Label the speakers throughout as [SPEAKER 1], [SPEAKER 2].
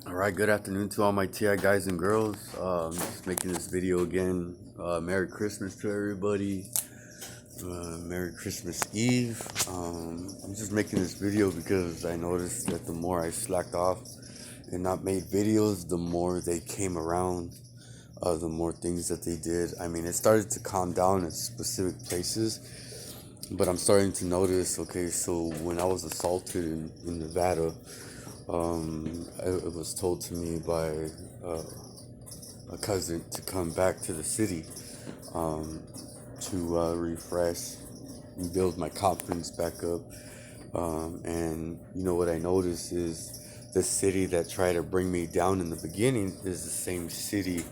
[SPEAKER 1] Alright, good afternoon to all my TI guys and girls. Just making this video again. Merry Christmas to everybody. Merry Christmas Eve. I'm just making this video because I noticed that the more I slacked off and not made videos, the more they came around, the more things that they did. I mean, it started to calm down in specific places, but I'm starting to notice, okay, so when I was assaulted in Nevada, it was told to me by a cousin to come back to the city um, to refresh and build my confidence back up. And you know what I noticed is the city that tried to bring me down in the beginning is the same city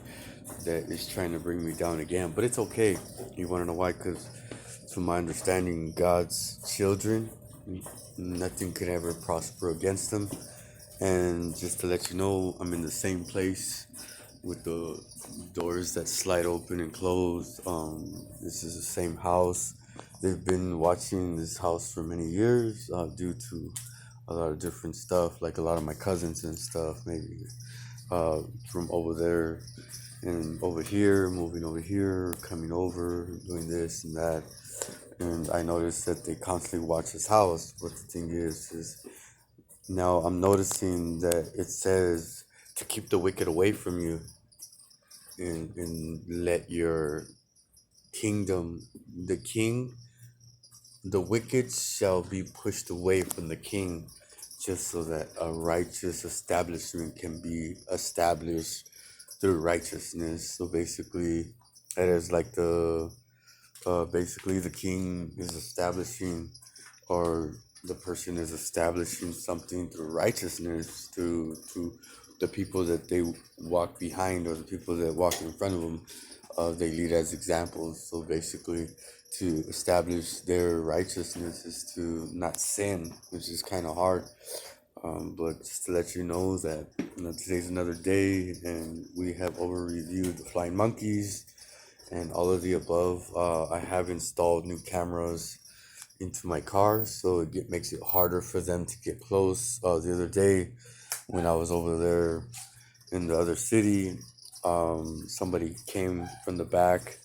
[SPEAKER 1] that is trying to bring me down again. But it's okay. You want to know why? Because, to my understanding, God's children, nothing could ever prosper against them. And just to let you know, I'm in the same place with the doors that slide open and close. This is the same house. They've been watching this house for many years due to a lot of different stuff, like a lot of my cousins and stuff, maybe from over there and over here, moving over here, coming over, doing this and that. And I noticed that they constantly watch this house. But the thing is now I'm noticing that it says to keep the wicked away from you and let your kingdom, the wicked shall be pushed away from the king, just so that a righteous establishment can be established through righteousness. So basically, it is like basically the king is establishing, or the person is establishing something through righteousness to the people that they walk behind, or the people that walk in front of them. They lead as examples. So basically, to establish their righteousness is to not sin, which is kind of hard. But just to let you know that today's another day, and we have over reviewed the flying monkeys and all of the above. I have installed new cameras into my car, so makes it harder for them to get close. The other day, when I was over there in the other city, somebody came from the back,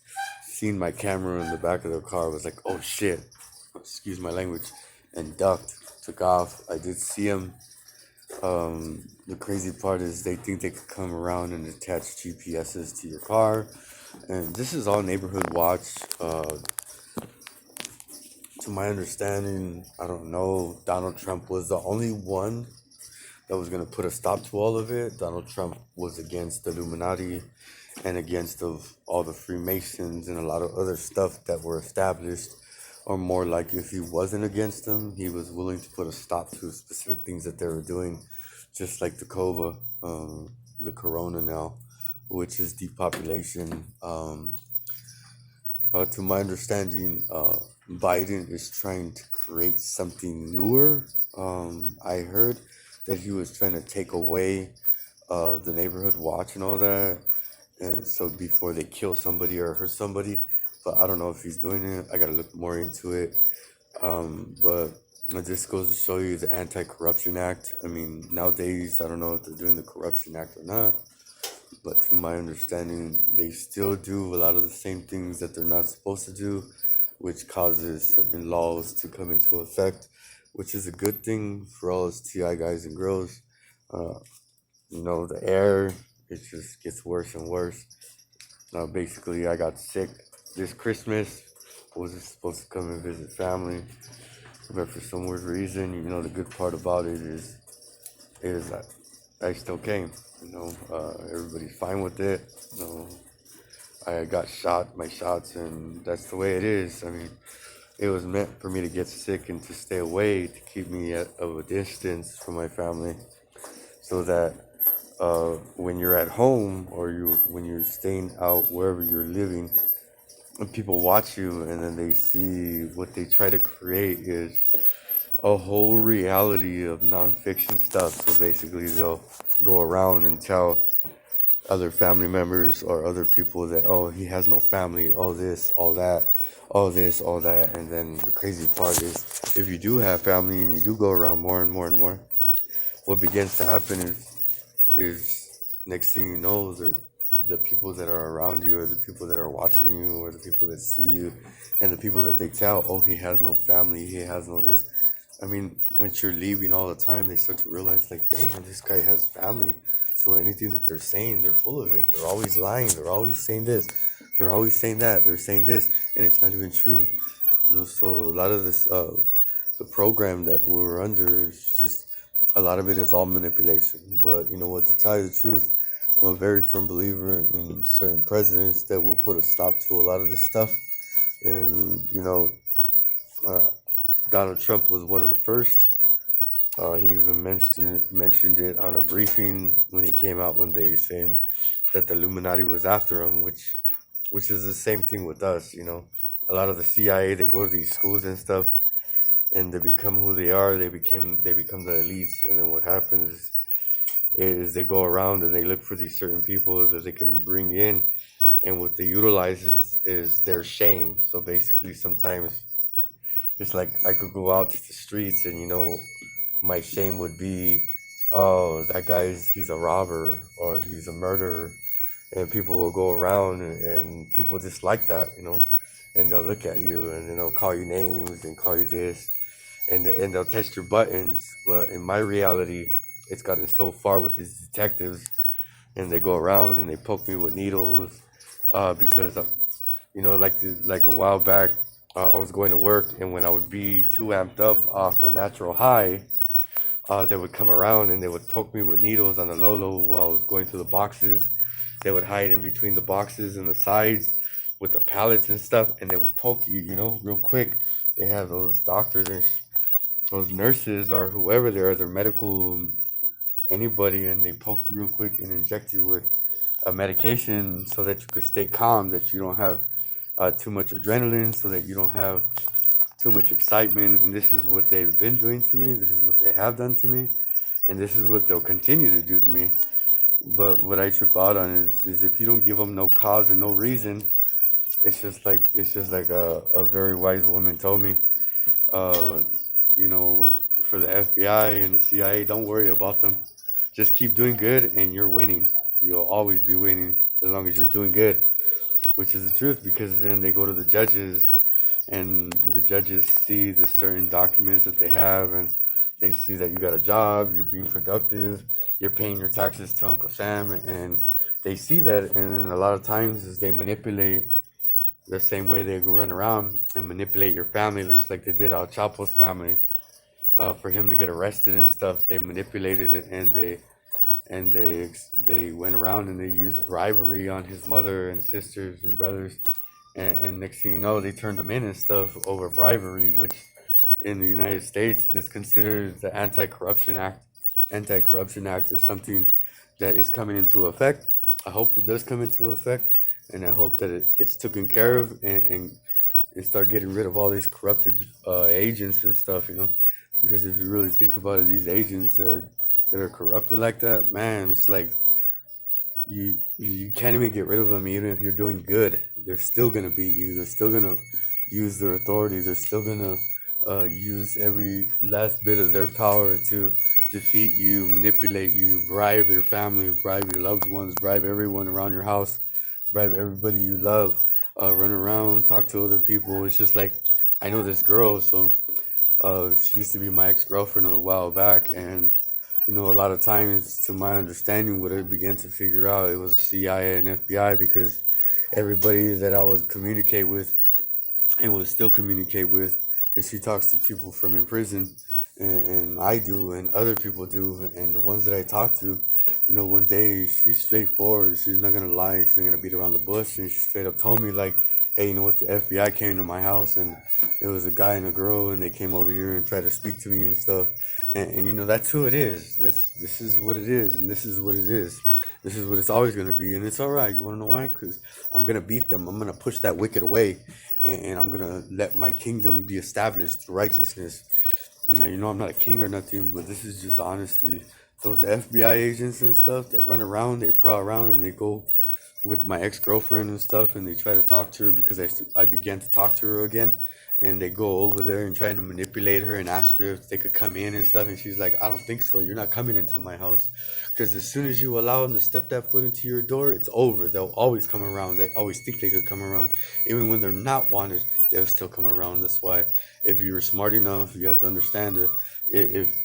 [SPEAKER 1] seen my camera in the back of their car, was like, "Oh shit," excuse my language, and ducked, took off. I did see him. The crazy part is they think they could come around and attach GPSs to your car, and this is all neighborhood watch. To my understanding, I don't know, Donald Trump was the only one that was going to put a stop to all of it. Donald Trump was against the Illuminati and against of all the Freemasons and a lot of other stuff that were established. Or more like, if he wasn't against them, he was willing to put a stop to specific things that they were doing, just like the corona now, which is depopulation. To my understanding, Biden is trying to create something newer. I heard that he was trying to take away the neighborhood watch and all that, and so before they kill somebody or hurt somebody. But I don't know if he's doing it. I gotta look more into it. But it just goes to show you the Anti-Corruption Act. I mean, nowadays I don't know if they're doing the Corruption Act or not. But to my understanding, they still do a lot of the same things that they're not supposed to do, which causes certain laws to come into effect, which is a good thing for all us TI guys and girls. Uh, the air, it just gets worse and worse. Basically, I got sick this Christmas. Wasn't supposed to come and visit family, but for some weird reason, the good part about it is that I still came. Everybody's fine with it. I got my shots, and that's the way it is. I mean, it was meant for me to get sick and to stay away, to keep me at of a distance from my family, so that when you're at home, or when you're staying out wherever you're living, and people watch you, and then they see what they try to create is a whole reality of nonfiction stuff. So basically, they'll go around and tell other family members or other people that, oh, he has no family, all this, all that, all this, all that. And then the crazy part is, if you do have family and you do go around more and more and more, what begins to happen is is next thing you know, the people that are around you, or the people that are watching you, or the people that see you, and the people that they tell, oh, he has no family, he has no this. I mean, once you're leaving all the time, they start to realize, like, damn, this guy has family. So anything that they're saying, they're full of it. They're always lying. They're always saying this. They're always saying that. They're saying this, and it's not even true. So a lot of this, the program that we're under is just a lot of it is all manipulation. But you know what? To tell you the truth, I'm a very firm believer in certain presidents that will put a stop to a lot of this stuff. And uh, Donald Trump was one of the first. He even mentioned it on a briefing when he came out one day, saying that the Illuminati was after him, which is the same thing with us. A lot of the CIA, they go to these schools and stuff, and they become who they are. They become the elites, and then what happens is they go around and they look for these certain people that they can bring in, and what they utilize is their shame. So basically, sometimes it's like I could go out to the streets, and my shame would be, oh, that he's a robber, or he's a murderer, and people will go around, and people just like that. And they'll look at you, and then they'll call you names and call you this, and they'll test your buttons. But in my reality, it's gotten so far with these detectives, and they go around and they poke me with needles, because like a while back, I was going to work, and when I would be too amped up off a natural high, they would come around and they would poke me with needles on the low while I was going through the boxes. They would hide in between the boxes and the sides with the pallets and stuff, and they would poke you, real quick. They have those doctors and those nurses or whoever they are, they're medical, anybody, and they poke you real quick and inject you with a medication so that you could stay calm, that you don't have too much adrenaline, so that you don't have too much excitement. And this is what they've been doing to me. This is what they have done to me, and this is what they'll continue to do to me. But what I trip out on is if you don't give them no cause and no reason, it's just like a very wise woman told me. Uh, for the FBI and the CIA, don't worry about them. Just keep doing good, and you're winning. You'll always be winning as long as you're doing good, which is the truth, because then they go to the judges, and the judges see the certain documents that they have, and they see that you got a job, you're being productive, you're paying your taxes to Uncle Sam, and they see that, and a lot of times is they manipulate the same way they run around and manipulate your family, just like they did Al Chapo's family, for him to get arrested and stuff. They manipulated it, and they went around and they used bribery on his mother and sisters and brothers, and next thing you know, they turned him in and stuff over bribery, which in the United States that's considered the Anti-Corruption Act. Anti-Corruption Act is something that is coming into effect. I hope it does come into effect, and I hope that it gets taken care of, and start getting rid of all these corrupted agents and stuff. Because if you really think about it, these agents that are corrupted like that, man, it's like you can't even get rid of them. Even if you're doing good, they're still gonna beat you. They're still gonna use their authority. They're still gonna use every last bit of their power to defeat you, manipulate you, bribe your family, bribe your loved ones, bribe everyone around your house, bribe everybody you love. Run around, talk to other people. It's just like, I know this girl, so she used to be my ex-girlfriend a while back, and a lot of times, to my understanding, what I began to figure out, it was the CIA and FBI, because everybody that I would communicate with and will still communicate with, because she talks to people from in prison, and I do, and other people do, and the ones that I talk to, one day she's straightforward. She's not gonna lie. She's not gonna beat around the bush, and she straight up told me, like, "Hey, you know what? The FBI came to my house, and it was a guy and a girl, and they came over here and tried to speak to me and stuff." And that's who it is. This is what it is, and this is what it is. This is what it's always gonna be, and it's all right. You wanna know why? Because I'm gonna beat them. I'm gonna push that wicked away, and I'm gonna let my kingdom be established through righteousness. Now, I'm not a king or nothing, but this is just honesty. Those FBI agents and stuff that run around, they prowl around, and they go with my ex-girlfriend and stuff, and they try to talk to her, because I began to talk to her again, and they go over there and trying to manipulate her and ask her if they could come in and stuff, and she's like, I don't think so, you're not coming into my house, because as soon as you allow them to step that foot into your door, it's over. They'll always come around. They always think they could come around, even when they're not wanted, they'll still come around. That's why, if you're smart enough, you have to understand that if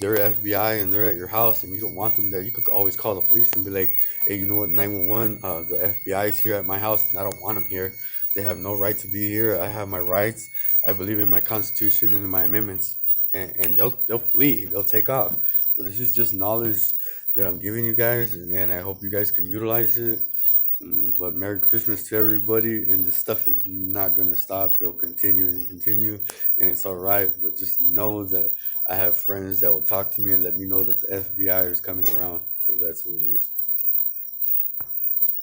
[SPEAKER 1] they're FBI and they're at your house and you don't want them there, you could always call the police and be like, hey, you know what, 911, the FBI is here at my house and I don't want them here. They have no right to be here. I have my rights. I believe in my Constitution and in my amendments. And they'll flee. They'll take off. But this is just knowledge that I'm giving you guys, and I hope you guys can utilize it. But Merry Christmas to everybody, and this stuff is not gonna stop. It'll continue and continue, and it's all right. But just know that I have friends that will talk to me and let me know that the FBI is coming around. So that's what it is.